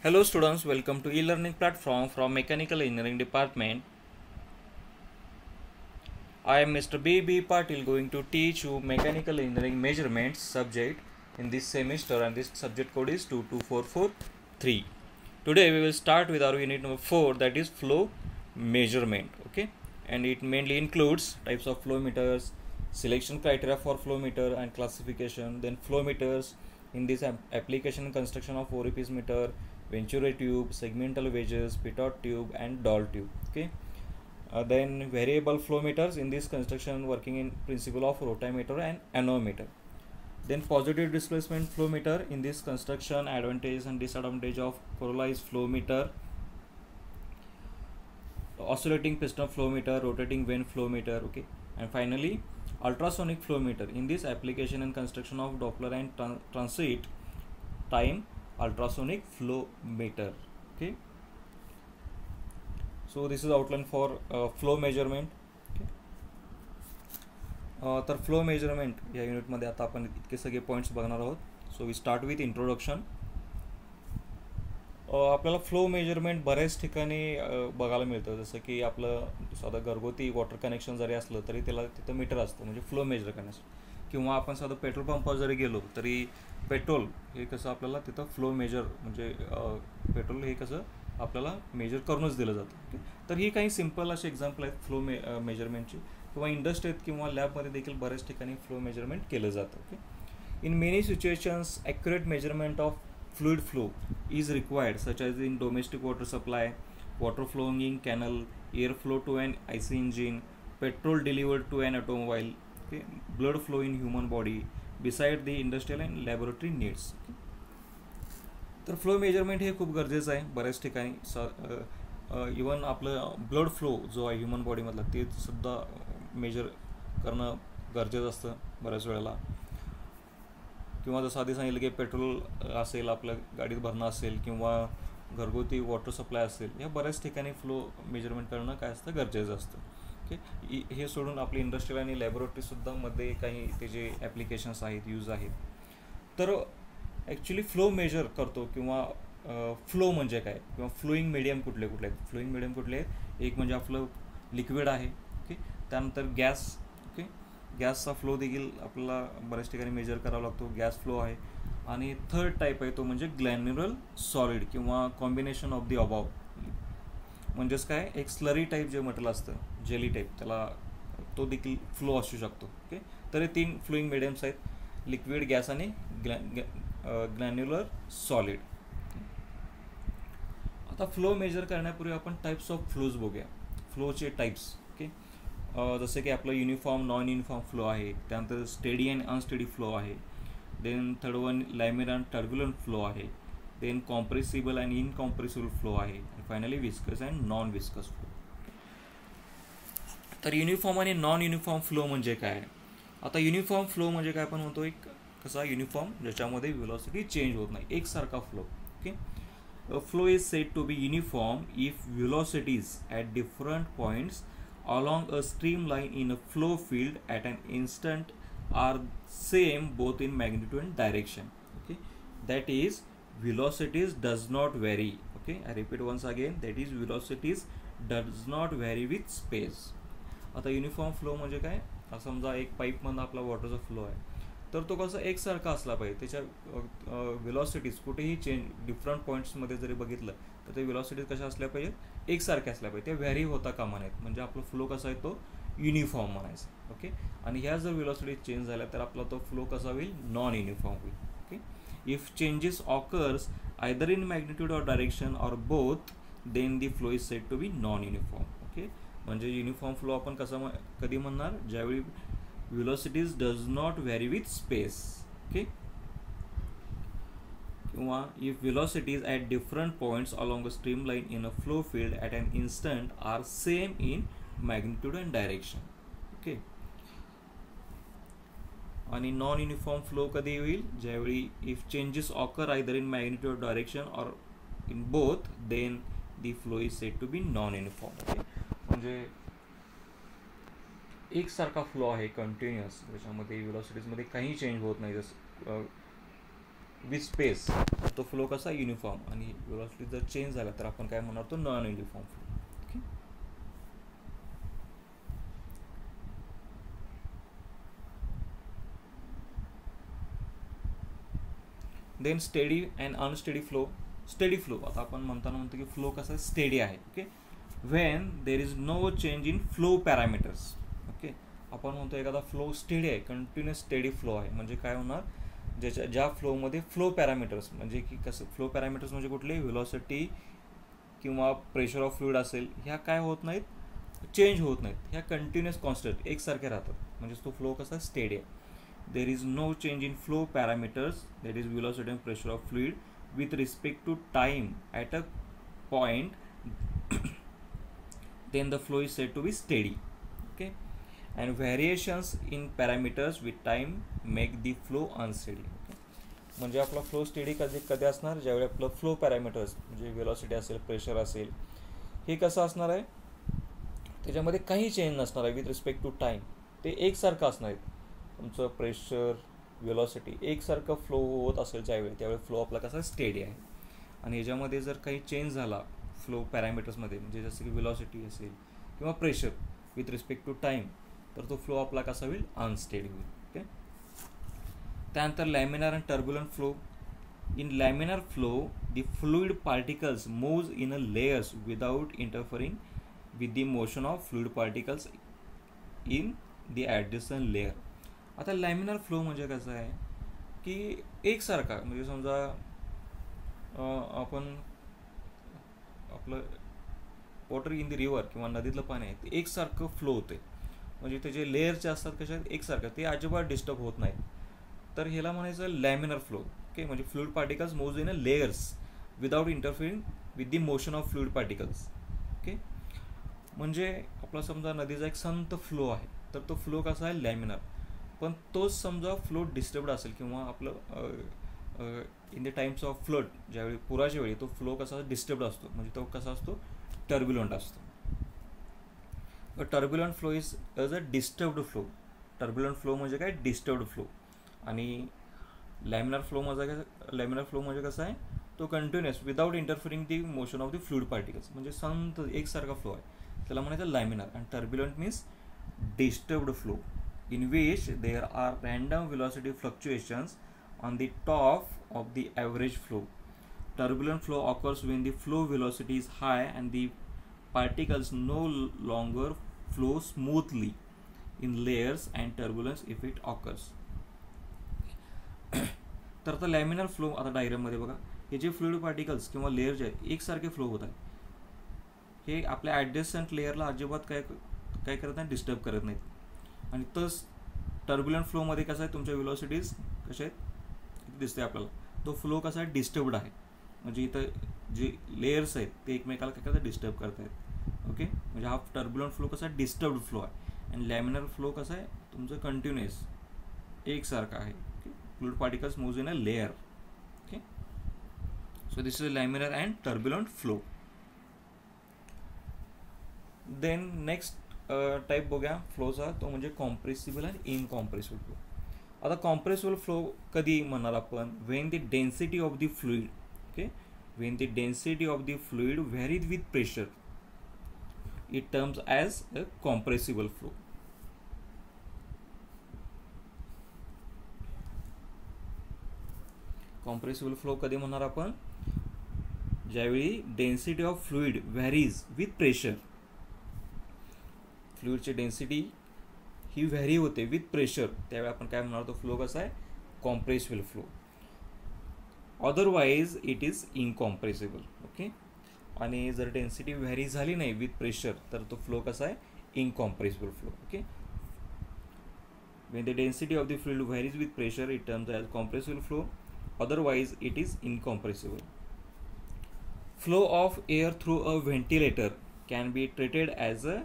Hello students, welcome to e-learning platform from Mechanical Engineering Department. I am Mr. B.B. Patil going to teach you Mechanical Engineering Measurements subject in this semester, and this subject code is 22443. Today we will start with our unit number 4, that is flow measurement. Okay, and it mainly includes types of flow meters, selection criteria for flow meter and classification, then flow meters in this application and construction of orifice meter, venturi tube, segmental wedges, pitot tube and dowel tube. Okay, then variable flow meters in this construction working in principle of rotameter and anemometer. Then positive displacement flow meter in this construction, advantage and disadvantage of polarized flow meter, oscillating piston flow meter, rotating vane flow meter. Okay, and finally ultrasonic flow meter in this application and construction of Doppler and transit time ultrasonic flow meter. Okay, so this is outline for flow measurement. Okay. तर flow measurement या युनिटमध्ये आता आपण इतके सगळे points बघणार आहोत. So we start with introduction. आपल्याला फ्लो मेजरमेंट बऱ्याच ठिकाणी बघायला मिळतं, जसं की आपलं साधं घरगुती वॉटर कनेक्शन जरी असलं तरी त्याला तिथं मीटर असतं, म्हणजे फ्लो मेजर करण्यासाठी. किंवा आपण साधं पेट्रोल पंपावर जरी गेलो तरी पेट्रोल हे कसं आपल्याला तिथं फ्लो मेजर, म्हणजे पेट्रोल हे कसं आपल्याला मेजर करूनच दिलं जातं. ओके, तर ही काही सिम्पल असे एक्झाम्पल आहेत फ्लो मेजरमेंटची. किंवा इंडस्ट्रीत किंवा लॅबमध्ये देखील बऱ्याच ठिकाणी फ्लो मेजरमेंट केलं जातं. Okay, in many situations accurate measurement of fluid flow is required, such as in domestic water supply, water flowing in canal, air flow to an IC engine, petrol delivered to an automobile, okay, blood flow in human body, beside the industrial and laboratory needs. Okay. तर flow measurement हे खूप गरजेचं आहे बऱ्याच ठिकाणी. Even आपलं blood flow जो आहे ह्युमन बॉडीमधला ते सुद्धा मेजर करणं गरजेचं असतं बऱ्याच वेळेला. किंवा जसं आधी सांगितलं की पेट्रोल असेल, आपल्या गाडीत भरणं असेल, किंवा घरगुती वॉटर सप्लाय असेल, या बऱ्याच ठिकाणी फ्लो मेजरमेंट करणं काय असतं गरजेचं असतं. ओके, हे सोडून आपली इंडस्ट्रियल आणि लॅबोरेटरीसुद्धा मध्ये काही त्याचे ॲप्लिकेशन्स आहेत, यूज आहेत. तर ॲक्च्युली फ्लो मेजर करतो किंवा फ्लो म्हणजे काय, किंवा फ्लोईंग मीडियम कुठले आहेत. फ्लोईंग मीडियम कुठले आहेत, एक म्हणजे आपलं लिक्विड आहे. ओके, त्यानंतर गॅस. ओके, गॅसचा फ्लो देखील आपल्याला बऱ्याच ठिकाणी मेजर करावा लागतो, गॅस फ्लो आहे. आणि थर्ड टाईप आहे तो म्हणजे ग्लॅन्युलर सॉलिड किंवा कॉम्बिनेशन ऑफ दी अबाव. म्हणजेच काय, एक स्लरी टाईप जे मटेरियल असतं, जेली टाईप, त्याला तो देखील फ्लो असू शकतो. ओके, तर हे 3 फ्लोईंग मीडियम्स आहेत, लिक्विड, गॅस आणि ग्लॅन्युलर सॉलिड. आता फ्लो मेजर करण्यापूर्वी आपण टाईप्स ऑफ फ्लोज बघूया, फ्लोचे टाईप्स. ओके, जसे की आपलं युनिफॉर्म, नॉन युनिफॉर्म फ्लो आहे, त्यानंतर स्टेडी अँड अनस्टेडी फ्लो आहे, then third one laminar and turbulent flow आहे, then compressible and incompressible flow आहे, आणि finally viscous and non viscous flow. तर युनिफॉर्म आणि नॉन युनिफॉर्म फ्लो म्हणजे काय. आता युनिफॉर्म फ्लो म्हणजे काय, आपण म्हणतो एक कसा युनिफॉर्म ज्याच्यामध्ये व्हेलॉसिटी चेंज होत नाही, एकसारखा flow. Okay, flow is said to be uniform if velocities at different points along a streamline in a flow field at an instant are same both in magnitude and direction. Okay, that is velocities does not vary. Okay, I repeat once again, that is velocities does not vary with space. आता uniform flow म्हणजे काय, समजा एक पाईपमधून आपला वॉटरचा flow आहे, तर तो कसा एकसारखा असला पाहिजे, त्याच्या व्हेलॉसिटीज कुठेही चेंज, डिफरंट पॉईंट्समध्ये जरी बघितलं तर ते व्हेलॉसिटीज कशा असल्या पाहिजेत, एकसारख्या असल्या पाहिजे, ते व्हॅरी होता कामा नयेत, म्हणजे आपला फ्लो कसा आहे तो युनिफॉर्म म्हणायचा. ओके, आणि ह्या जर व्हेलॉसिटीज चेंज झाल्या तर आपला तो फ्लो कसा होईल, नॉन युनिफॉर्म होईल. Okay, if changes occurs either in magnitude or direction or both, then the flow is said to be non uniform. Okay, म्हणजे युनिफॉर्म फ्लो आपण कसा कधी म्हणणार, ज्यावेळी velocities does not vary with space. Okay, किंवा if velocities at different points along a streamline in a flow field at an instant are same in magnitude and direction. Okay, आणि non uniform flow कधी होईल, ज्यावेळी if changes occur either in magnitude direction or in both, then the flow is said to be non uniform. Okay, म्हणजे एकसारखा flow आहे continuous, त्याच्यामध्ये व्हेलॉसिटीजमध्ये काही change होत नाही. जसं विथ स्पेस, तो फ्लो कसा युनिफॉर्म, आणि वेलोसिटी जर चेंज झाला तर आपण काय म्हणणार, तो non uniform flow. Okay. Then steady and unsteady flow. Steady flow आता आपण म्हणतो की फ्लो कसा स्टेडी आहे. Okay. When there is no change in flow parameters. Okay. आपण म्हणतो एखादा फ्लो स्टेडी आहे, कंटिन्युअस स्टेडी फ्लो आहे, म्हणजे काय होणार, ज्या फ्लोमध्ये फ्लो पॅरामीटर्स म्हणजे की कसं, फ्लो पॅरामीटर्स म्हणजे कुठले, व्हेलॉसिटी किंवा प्रेशर ऑफ फ्लुइड असेल, ह्या काय होत नाहीत, चेंज होत नाहीत, ह्या कंटिन्युअस कॉन्स्टंट एकसारख्या राहतात, म्हणजे तो फ्लो कसा स्टेडी आहे. There is no change in flow parameters, that is velocity and pressure of fluid with respect to time at a point, then the flow is said to be steady. Okay. And variations in parameters with time make the flow unsteady. Okay. म्हणजे आपला flow steady कधी असणार, ज्यावेळी आपलं flow parameters म्हणजे velocity असेल, pressure असेल, हे कसं असणार आहे, त्याच्यामध्ये काही चेंज नसणार आहे विथ रिस्पेक्ट टू टाईम, ते एकसारखं असणार आहे. तुमचं प्रेशर, व्हेलॉसिटी एकसारखं फ्लो होत असेल त्यावेळी फ्लो आपला कसा स्टेडी आहे. आणि ह्याच्यामध्ये जर काही चेंज झाला फ्लो पॅरामीटर्समध्ये, म्हणजे जसं की व्हेलॉसिटी असेल किंवा pressure with respect to time, तर तो फ्लो आपला कसा होईल, अनस्टेडी होईल. ओके. त्यानंतर laminar and turbulent flow. In laminar flow the fluid particles moves in a layers without interfering with the motion of fluid particles in the adjacent layer. आता laminar flow म्हणजे कसं आहे की एकसारखा, म्हणजे समजा आपण आपलं वॉटर इन द रिव्हर किंवा नदीतलं पाणी आहे ते एकसारखं फ्लो होते, म्हणजे ते जे लेअरचे असतात कशा आहेत, एकसारखं, ते अजिबात डिस्टर्ब होत नाहीत, तर ह्याला म्हणायचं लॅमिनार फ्लो. ओके. म्हणजे fluid particles moves in a layers without interfering with the motion of fluid particles. Okay. म्हणजे आपला समजा नदीचा एक संत फ्लो आहे, तर तो फ्लो कसा आहे, लॅमिनार. पण तोच समजा फ्लो डिस्टर्ब्ड असेल किंवा आपलं in the times of flood, ज्यावेळी पुराच्या वेळी तो फ्लो कसा डिस्टर्ब्ड असतो, म्हणजे तो कसा असतो, टर्ब्युलंट असतो. Turbulent flow is a disturbed flow. Turbulent flow म्हणजे काय, डिस्टर्ब्ड फ्लो. आणि लॅमिनार फ्लो म्हणजे कसं आहे, तो continuous without interfering the motion of the fluid particles, म्हणजे संत एकसारखा फ्लो आहे, त्याला म्हणायचं लॅमिनार. आणि turbulent means disturbed flow in which there are random velocity fluctuations on the top of the average flow. Turbulent flow occurs when the flow velocity is high and the particles no longer flow smoothly in layers and turbulence effect occurs. तर आता laminar flow, आता डायग्राममध्ये बघा, हे जे fluid particles किंवा layer जे आहेत एकसारखे फ्लो होत आहेत, हे आपल्या ॲडजस्टंट लेअरला अजिबात काय करत नाही, डिस्टर्ब करत नाहीत. आणि तस टर्ब्युलंट फ्लोमध्ये कसं आहे, तुमच्या व्हेलॉसिटीज कशा आहेत दिसते आपल्याला, तो फ्लो कसा आहे, डिस्टर्ब्ड आहे, म्हणजे इथं जे लेयर्स आहेत ते एकमेकाला काय करतात, डिस्टर्ब करत आहेत. ओके. म्हणजे हा टर्ब्युलंट फ्लो कसा डिस्टर्ब्ड फ्लो आहे. आणि लॅमिनार फ्लो कसा आहे, तुमचं कंटिन्युअस एकसारखा आहे. Okay. Fluid particles moves in a layer. Okay. So this is laminar and turbulent flow. Then next type बघूया फ्लोचा, तो म्हणजे कॉम्प्रेसिबल आणि इनकॉम्प्रेसिबल फ्लो. आता कॉम्प्रेसिबल फ्लो कधी म्हणणार आपण, when the density of the fluid, okay, when the density of the fluid varies with pressure, it terms as a compressible flow. Compressible flow कधी म्हणणार आपण, ज्यावेळी density of fluid varies with pressure, फ्लुइडची density he vary होते with pressure, त्यावेळी आपण काय म्हणणार, तो फ्लो कसा आहे, compressible flow. Otherwise it is incompressible. Okay. आणि जर डेन्सिटी व्हॅरी झाली नाही विथ प्रेशर, तर तो फ्लो कसा आहे, incompressible flow. Okay. When the density of the fluid varies with pressure, it terms as compressible flow. Otherwise it is incompressible. Flow of air through a ventilator can be treated as a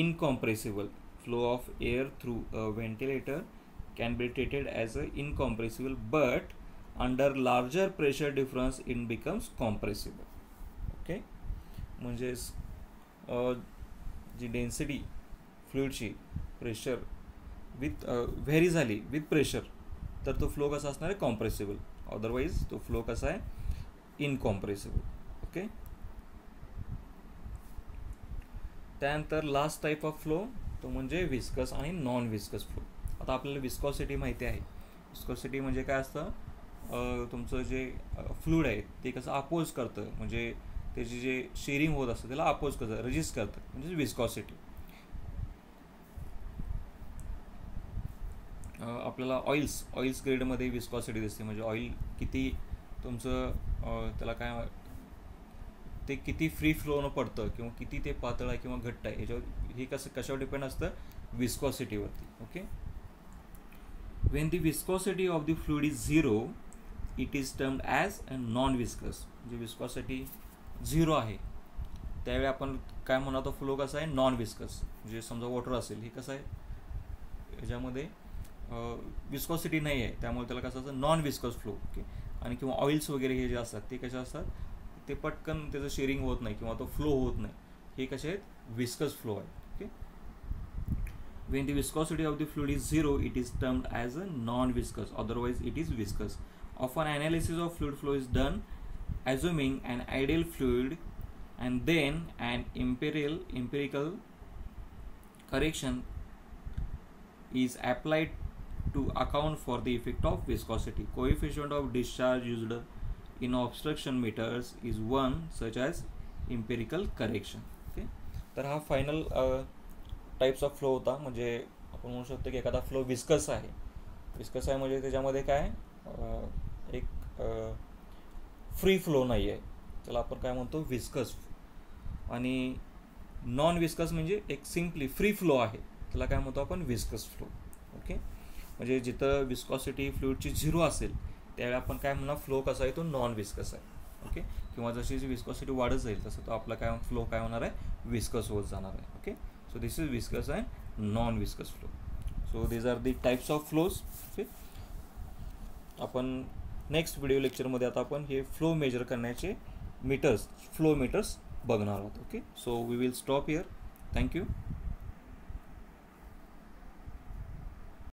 incompressible. Flow of air through a ventilator can be treated as a incompressible, but under larger pressure difference it becomes compressible. Okay. म्हणजे जी density फ्लुइडची pressure with very झाली with pressure, तर तो flow कसा असणार आहे, compressible. Otherwise तो flow कसा आहे इनकॉम्प्रेसिबल. ओके. त्यानंतर लास्ट टाईप ऑफ फ्लो तो म्हणजे विस्कस आणि नॉन विस्कस फ्लो. आता आपल्याला विस्कॉसिटी माहिती आहे. विस्कॉसिटी म्हणजे काय असतं, तुमचं जे फ्लूइड आहे ते कसं अपोज करतं, म्हणजे त्याची जे शेअरिंग होत असतं त्याला अपोज करतं, रेजिस्ट करतं, म्हणजे विस्कॉसिटी. आपल्याला ऑइल्स ग्रेडमध्ये विस्कॉसिटी दिसते, म्हणजे ऑइल किती तुमचं त्याला काय ते किती फ्री फ्लोनं पडतं किंवा किती ते पातळ आहे किंवा घट्ट आहे याच्यावर, हे कशावर डिपेंड असतं, विस्कॉसिटीवरती. Okay. When the viscosity of the fluid is 0 it is termed as a non viscous. म्हणजे विस्कॉसिटी 0 आहे त्यावेळी आपण काय म्हणतो, फ्लो कसा आहे नॉन विस्कस. म्हणजे समजा वॉटर असेल, हे कसं आहे ह्याच्यामध्ये विस्कॉसिटी नाही आहे त्यामुळे त्याला कसं असतं नॉन विस्कस फ्लो. ओके. आणि किंवा ऑइल्स वगैरे हे जे असतात ते कसे असतात, ते पटकन त्याचं शेअरिंग होत नाही किंवा तो फ्लो होत नाही, हे कसे आहेत विस्कस फ्लो आहे. Okay. When the viscosity of the fluid is 0 it is termed as a non viscous, otherwise it is viscous. Often analysis of fluid flow is done assuming an ideal fluid and then an empirical correction is applied to account for the effect of viscosity. Coefficient of discharge used in obstruction meters is one such as empirical correction. Okay. तर हा final types of flow होता. म्हणजे आपण म्हणू शकतो की एखादा flow viscous आहे. विस्कस आहे म्हणजे त्याच्यामध्ये काय एक फ्री फ्लो नाही आहे, त्याला आपण काय म्हणतो विस्कस. आणि नॉन विस्कस म्हणजे एक सिम्पली फ्री फ्लो आहे, त्याला काय म्हणतो आपण विस्कस फ्लो. ओके. म्हणजे जिथं विस्कॉसिटी फ्लुइडची 0 असेल त्यावेळी आपण काय म्हणणार फ्लो कसा आहे तो नॉन विस्कस आहे. ओके. किंवा जशी विस्कॉसिटी वाढत जाईल तसं तो आपला काय फ्लो काय होणार आहे विस्कस होत जाणार आहे. Okay. So this is viscous and non viscous flow. So these are the types of flows. Okay. आपण नेक्स्ट व्हिडिओ लेक्चरमध्ये आता आपण हे फ्लो मेजर करण्याचे मीटर्स फ्लो मीटर्स बघणार आहोत. Okay. So we will stop here. Thank you.